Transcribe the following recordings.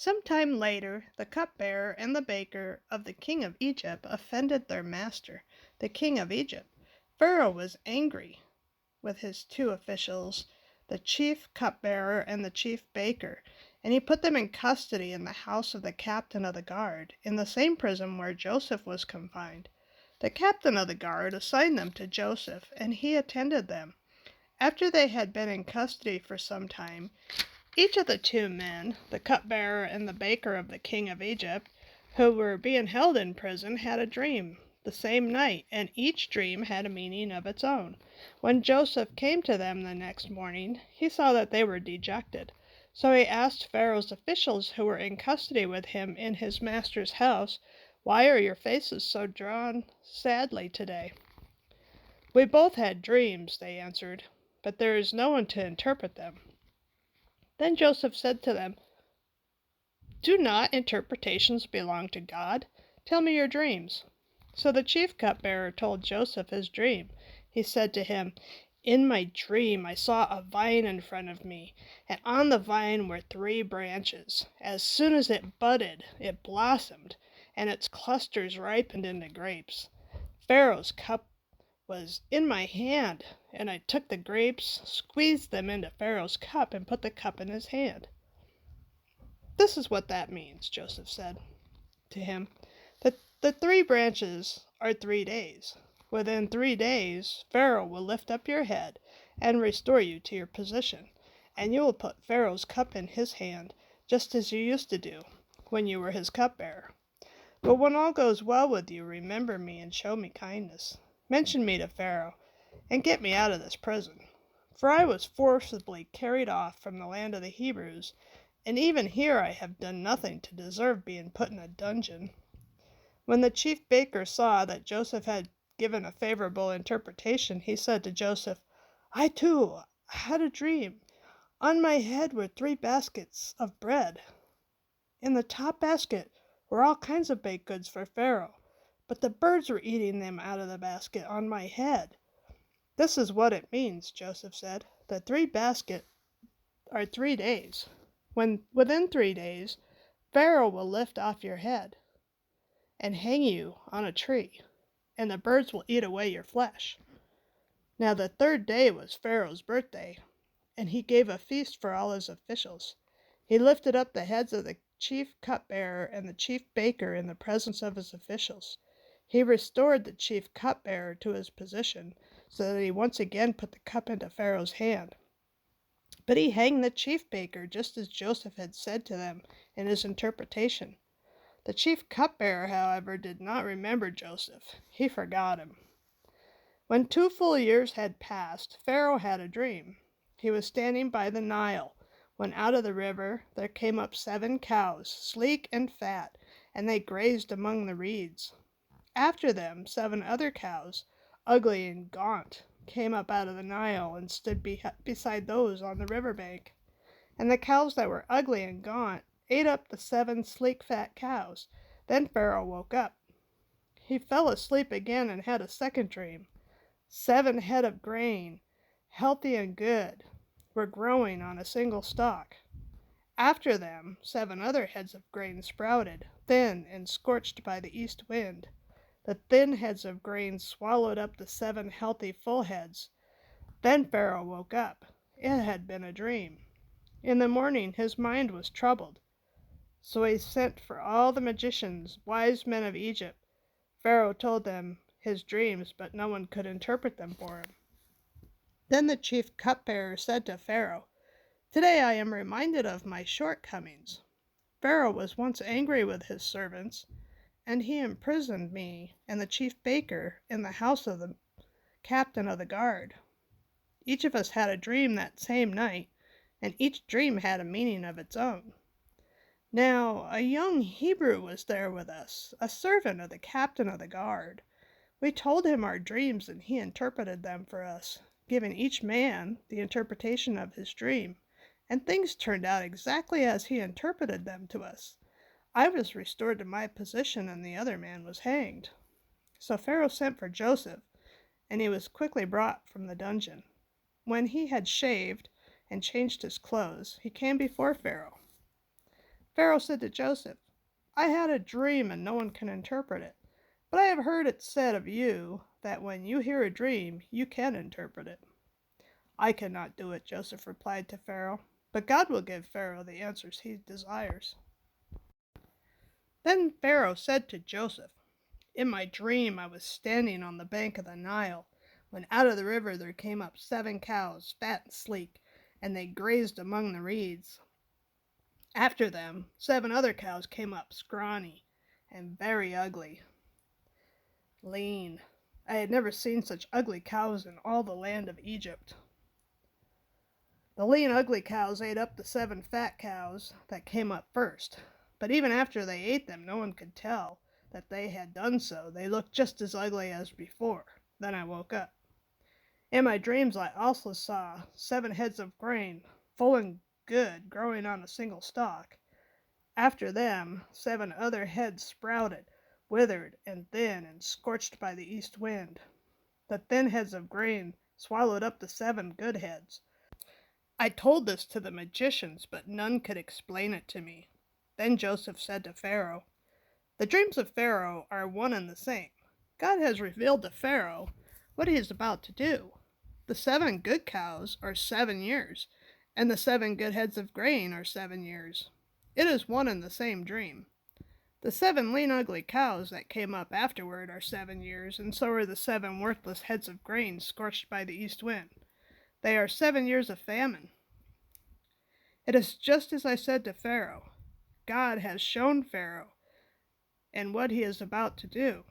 Some time later, the cupbearer and the baker of the king of Egypt offended their master, the king of Egypt. Pharaoh was angry with his two officials, the chief cupbearer and the chief baker, and he put them in custody in the house of the captain of the guard, in the same prison where Joseph was confined. The captain of the guard assigned them to Joseph, and he attended them. After they had been in custody for some time, each of the two men, the cupbearer and the baker of the king of Egypt, who were being held in prison, had a dream the same night, and each dream had a meaning of its own. When Joseph came to them the next morning, he saw that they were dejected. So he asked Pharaoh's officials who were in custody with him in his master's house, "Why are your faces so drawn sadly today?" "We both had dreams," they answered, "but there is no one to interpret them." Then Joseph said to them, "Do not interpretations belong to God? Tell me your dreams." So the chief cupbearer told Joseph his dream. He said to him, "In my dream I saw a vine in front of me, and on the vine were 3 branches. As soon as it budded, it blossomed, and its clusters ripened into grapes. Pharaoh's cup was in my hand, and I took the grapes, squeezed them into Pharaoh's cup, and put the cup in his hand." "This is what that means," Joseph said to him. The 3 branches are 3 days. Within 3 days, Pharaoh will lift up your head and restore you to your position, and you will put Pharaoh's cup in his hand, just as you used to do when you were his cupbearer. But when all goes well with you, remember me and show me kindness. Mention me to Pharaoh, and get me out of this prison. For I was forcibly carried off from the land of the Hebrews, and even here I have done nothing to deserve being put in a dungeon." When the chief baker saw that Joseph had given a favorable interpretation, he said to Joseph, "I too had a dream. On my head were 3 baskets of bread. In the top basket were all kinds of baked goods for Pharaoh, but the birds were eating them out of the basket on my head." "This is what it means," Joseph said. "The 3 baskets are 3 days. Within 3 days, Pharaoh will lift off your head and hang you on a tree, and the birds will eat away your flesh." Now the 3rd day was Pharaoh's birthday, and he gave a feast for all his officials. He lifted up the heads of the chief cupbearer and the chief baker in the presence of his officials. He restored the chief cupbearer to his position, so that he once again put the cup into Pharaoh's hand. But he hanged the chief baker, just as Joseph had said to them in his interpretation. The chief cupbearer, however, did not remember Joseph. He forgot him. When 2 full years had passed, Pharaoh had a dream. He was standing by the Nile, when out of the river there came up 7 cows, sleek and fat, and they grazed among the reeds. After them 7 other cows, ugly and gaunt, came up out of the Nile and stood beside those on the river bank. And the cows that were ugly and gaunt ate up the 7 sleek fat cows. Then Pharaoh woke up. He fell asleep again and had a second dream. 7 head of grain, healthy and good, were growing on a single stalk. After them 7 other heads of grain sprouted, thin and scorched by the east wind. The thin heads of grain swallowed up the 7 healthy full heads. Then Pharaoh woke up. It had been a dream. In the morning his mind was troubled. So he sent for all the magicians, wise men of Egypt. Pharaoh told them his dreams, but no one could interpret them for him. Then the chief cupbearer said to Pharaoh, "Today I am reminded of my shortcomings. Pharaoh was once angry with his servants, and he imprisoned me and the chief baker in the house of the captain of the guard. Each of us had a dream that same night, and each dream had a meaning of its own. Now a young Hebrew was there with us, a servant of the captain of the guard. We told him our dreams, and he interpreted them for us, giving each man the interpretation of his dream, and things turned out exactly as he interpreted them to us. I was restored to my position, and the other man was hanged." So Pharaoh sent for Joseph, and he was quickly brought from the dungeon. When he had shaved and changed his clothes, he came before Pharaoh. Pharaoh said to Joseph, I had a dream and no one can interpret it. But I have heard it said of you that when you hear a dream, you can interpret it. I cannot do it, Joseph replied to Pharaoh, but God will give Pharaoh the answers he desires. Then Pharaoh said to Joseph, In my dream I was standing on the bank of the Nile, when out of the river there came up 7 cows, fat and sleek, and they grazed among the reeds. After them 7 other cows came up, scrawny and very ugly, lean. I had never seen such ugly cows in all the land of Egypt. The lean, ugly cows ate up the 7 fat cows that came up first, but even after they ate them, no one could tell that they had done so. They looked just as ugly as before. Then I woke up. In my dreams, I also saw 7 heads of grain, full and good, growing on a single stalk. After them, 7 other heads sprouted, withered and thin and scorched by the east wind. The thin heads of grain swallowed up the 7 good heads. I told this to the magicians, but none could explain it to me. Then Joseph said to Pharaoh, The dreams of Pharaoh are one and the same. God has revealed to Pharaoh what he is about to do. The 7 good cows are 7 years, and the 7 good heads of grain are 7 years. It is one and the same dream. The 7 lean, ugly cows that came up afterward are 7 years, and so are the 7 worthless heads of grain scorched by the east wind. They are 7 years of famine. It is just as I said to Pharaoh. God has shown Pharaoh and what he is about to do.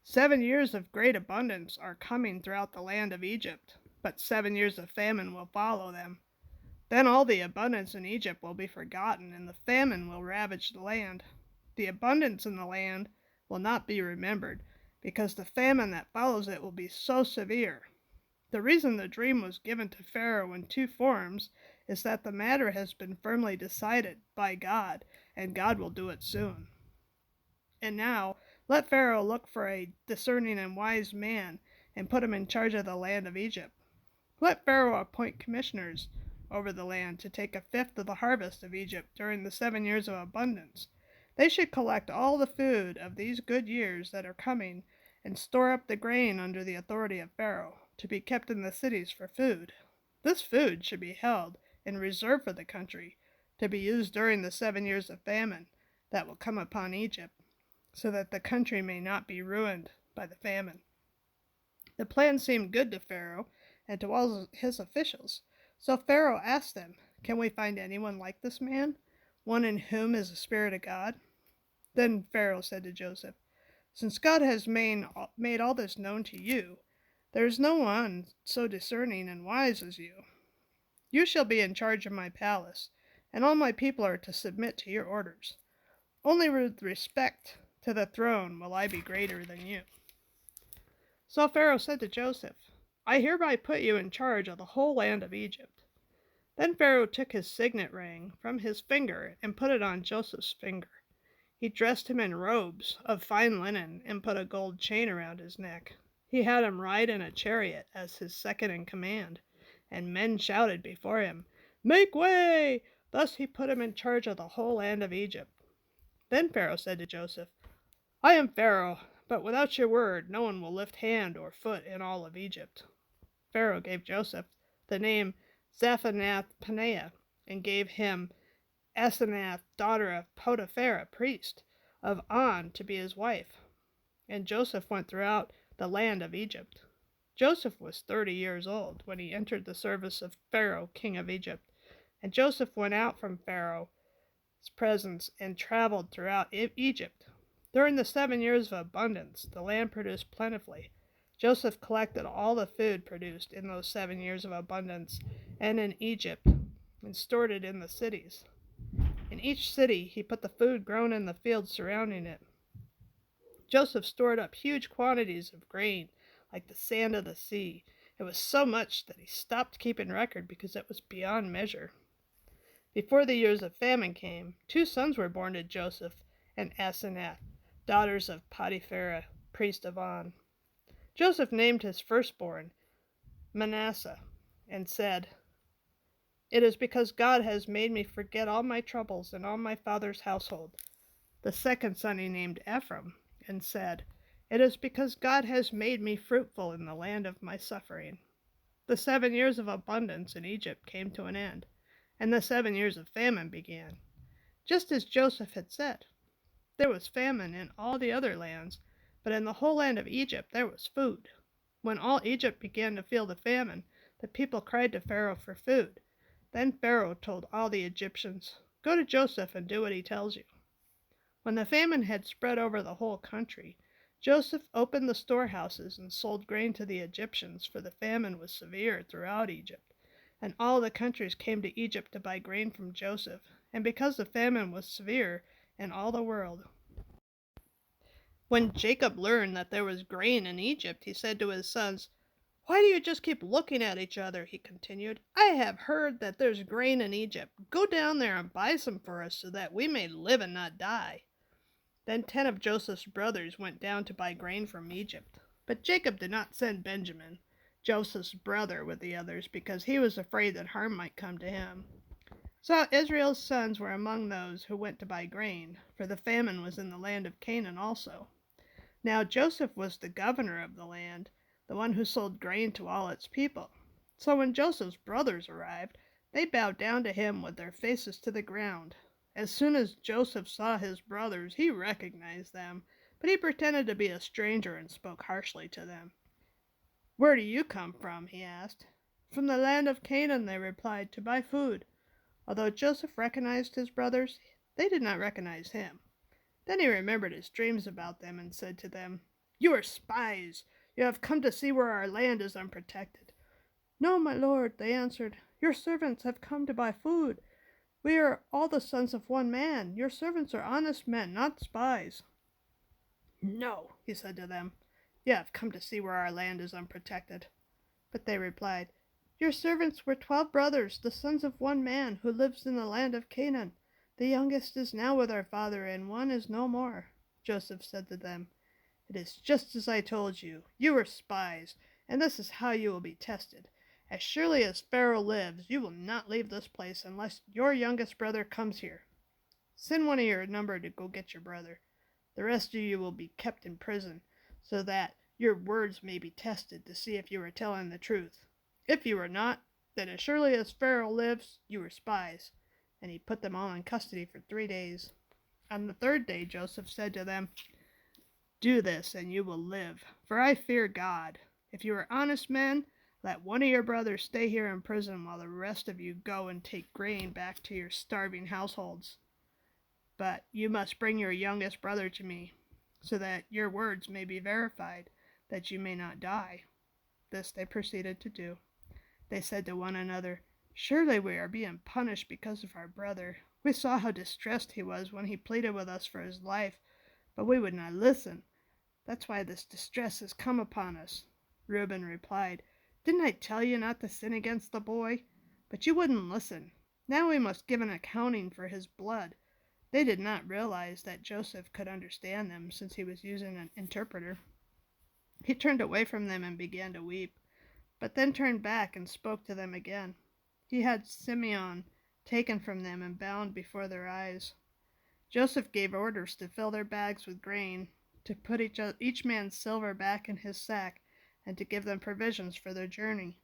7 years of great abundance are coming throughout the land of Egypt, but 7 years of famine will follow them. Then all the abundance in Egypt will be forgotten, and the famine will ravage the land. The abundance in the land will not be remembered, because the famine that follows it will be so severe. The reason the dream was given to Pharaoh in 2 forms is that the matter has been firmly decided by God, and God will do it soon. And now, let Pharaoh look for a discerning and wise man and put him in charge of the land of Egypt. Let Pharaoh appoint commissioners over the land to take 1/5 of the harvest of Egypt during the 7 years of abundance. They should collect all the food of these good years that are coming and store up the grain under the authority of Pharaoh, to be kept in the cities for food. This food should be held in reserve for the country, to be used during the 7 years of famine that will come upon Egypt, so that the country may not be ruined by the famine. The plan seemed good to Pharaoh and to all his officials, so Pharaoh asked them, Can we find anyone like this man, one in whom is the Spirit of God? Then Pharaoh said to Joseph, Since God has made all this known to you, there is no one so discerning and wise as you. You shall be in charge of my palace, and all my people are to submit to your orders. Only with respect to the throne will I be greater than you. So Pharaoh said to Joseph, I hereby put you in charge of the whole land of Egypt. Then Pharaoh took his signet ring from his finger and put it on Joseph's finger. He dressed him in robes of fine linen and put a gold chain around his neck. He had him ride in a chariot as his second in command, and men shouted before him, Make way! Thus he put him in charge of the whole land of Egypt. Then Pharaoh said to Joseph, I am Pharaoh, but without your word no one will lift hand or foot in all of Egypt. Pharaoh gave Joseph the name Zaphenath-Paneah, and gave him Asenath, daughter of Potiphar, priest of On, to be his wife. And Joseph went throughout the land of Egypt. Joseph was 30 years old when he entered the service of Pharaoh, king of Egypt. And Joseph went out from Pharaoh's presence and traveled throughout Egypt. During the 7 years of abundance, the land produced plentifully. Joseph collected all the food produced in those 7 years of abundance and in Egypt, and stored it in the cities. In each city he put the food grown in the fields surrounding it. Joseph stored up huge quantities of grain, like the sand of the sea. It was so much that he stopped keeping record because it was beyond measure. Before the years of famine came, 2 sons were born to Joseph and Asenath, daughters of Potiphar, priest of On. Joseph named his firstborn Manasseh, and said, It is because God has made me forget all my troubles and all my father's household. The second son he named Ephraim, and said, It is because God has made me fruitful in the land of my suffering. The 7 years of abundance in Egypt came to an end, and the 7 years of famine began. Just as Joseph had said, there was famine in all the other lands, but in the whole land of Egypt there was food. When all Egypt began to feel the famine, the people cried to Pharaoh for food. Then Pharaoh told all the Egyptians, Go to Joseph and do what he tells you. When the famine had spread over the whole country, Joseph opened the storehouses and sold grain to the Egyptians, for the famine was severe throughout Egypt. And all the countries came to Egypt to buy grain from Joseph, and because the famine was severe in all the world. When Jacob learned that there was grain in Egypt, he said to his sons, Why do you just keep looking at each other? He continued. I have heard that there's grain in Egypt. Go down there and buy some for us so that we may live and not die. Then 10 of Joseph's brothers went down to buy grain from Egypt. But Jacob did not send Benjamin, Joseph's brother, with the others, because he was afraid that harm might come to him. So Israel's sons were among those who went to buy grain, for the famine was in the land of Canaan also. Now Joseph was the governor of the land, the one who sold grain to all its people. So when Joseph's brothers arrived, they bowed down to him with their faces to the ground. As soon as Joseph saw his brothers, he recognized them, but he pretended to be a stranger and spoke harshly to them. Where do you come from? He asked. From the land of Canaan, they replied, to buy food. Although Joseph recognized his brothers, they did not recognize him. Then he remembered his dreams about them and said to them, You are spies. You have come to see where our land is unprotected. No, my lord, they answered. Your servants have come to buy food. We are all the sons of one man. Your servants are honest men, not spies. No, he said to them. You have come to see where our land is unprotected. But they replied, Your servants were 12 brothers, the sons of one man, who lives in the land of Canaan. The youngest is now with our father, and one is no more. Joseph said to them, It is just as I told you. You are spies, and this is how you will be tested. As surely as Pharaoh lives, you will not leave this place unless your youngest brother comes here. Send one of your number to go get your brother. The rest of you will be kept in prison, so that your words may be tested to see if you are telling the truth. If you are not, then as surely as Pharaoh lives, you are spies. And he put them all in custody for 3 days. On the 3rd day, Joseph said to them, Do this, and you will live, for I fear God. If you are honest men, let one of your brothers stay here in prison while the rest of you go and take grain back to your starving households. But you must bring your youngest brother to me, so that your words may be verified, that you may not die. This they proceeded to do. They said to one another, Surely we are being punished because of our brother. We saw how distressed he was when he pleaded with us for his life, but we would not listen. That's why this distress has come upon us. Reuben replied, Didn't I tell you not to sin against the boy? But you wouldn't listen. Now we must give an accounting for his blood. They did not realize that Joseph could understand them, since he was using an interpreter. He turned away from them and began to weep, but then turned back and spoke to them again. He had Simeon taken from them and bound before their eyes. Joseph gave orders to fill their bags with grain, to put each man's silver back in his sack, and to give them provisions for their journey.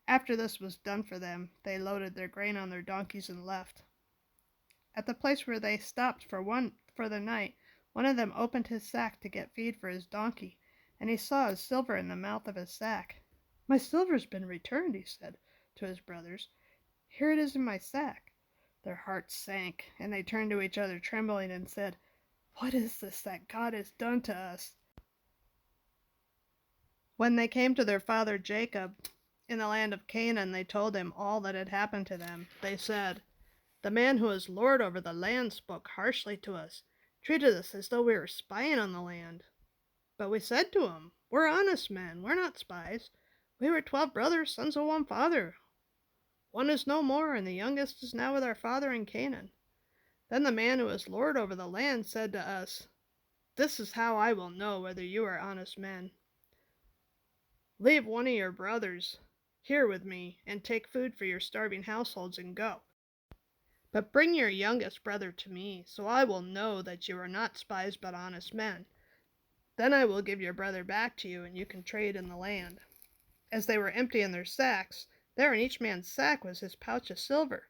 After this was done for them, they loaded their grain on their donkeys and left. At the place where they stopped for the night, one of them opened his sack to get feed for his donkey, and he saw his silver in the mouth of his sack. My silver's been returned, he said to his brothers. Here it is in my sack. Their hearts sank, and they turned to each other trembling and said, What is this that God has done to us? When they came to their father Jacob in the land of Canaan, they told him all that had happened to them. They said, The man who is lord over the land spoke harshly to us, treated us as though we were spying on the land. But we said to him, We're honest men, we're not spies. We were 12 brothers, sons of one father. One is no more, and the youngest is now with our father in Canaan. Then the man who is lord over the land said to us, This is how I will know whether you are honest men. Leave one of your brothers here with me, and take food for your starving households and go. But bring your youngest brother to me, so I will know that you are not spies but honest men. Then I will give your brother back to you, and you can trade in the land." As they were emptying their sacks, there in each man's sack was his pouch of silver.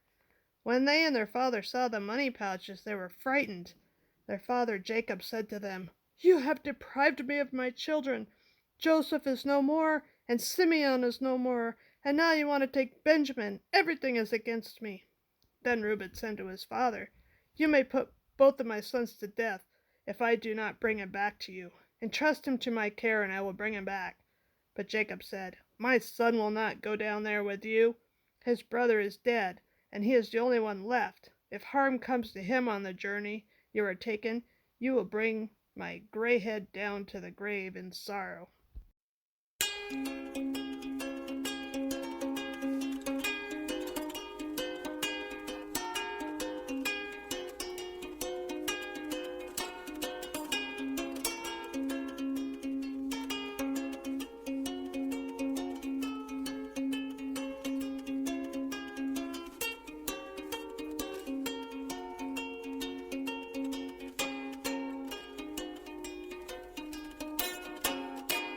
When they and their father saw the money pouches, they were frightened. Their father Jacob said to them, "You have deprived me of my children. Joseph is no more, and Simeon is no more, and now you want to take Benjamin. Everything is against me." Then Reuben said to his father, "You may put both of my sons to death if I do not bring him back to you. Entrust him to my care, and I will bring him back." But Jacob said, "My son will not go down there with you. His brother is dead, and he is the only one left. If harm comes to him on the journey you are taking, you will bring my gray head down to the grave in sorrow."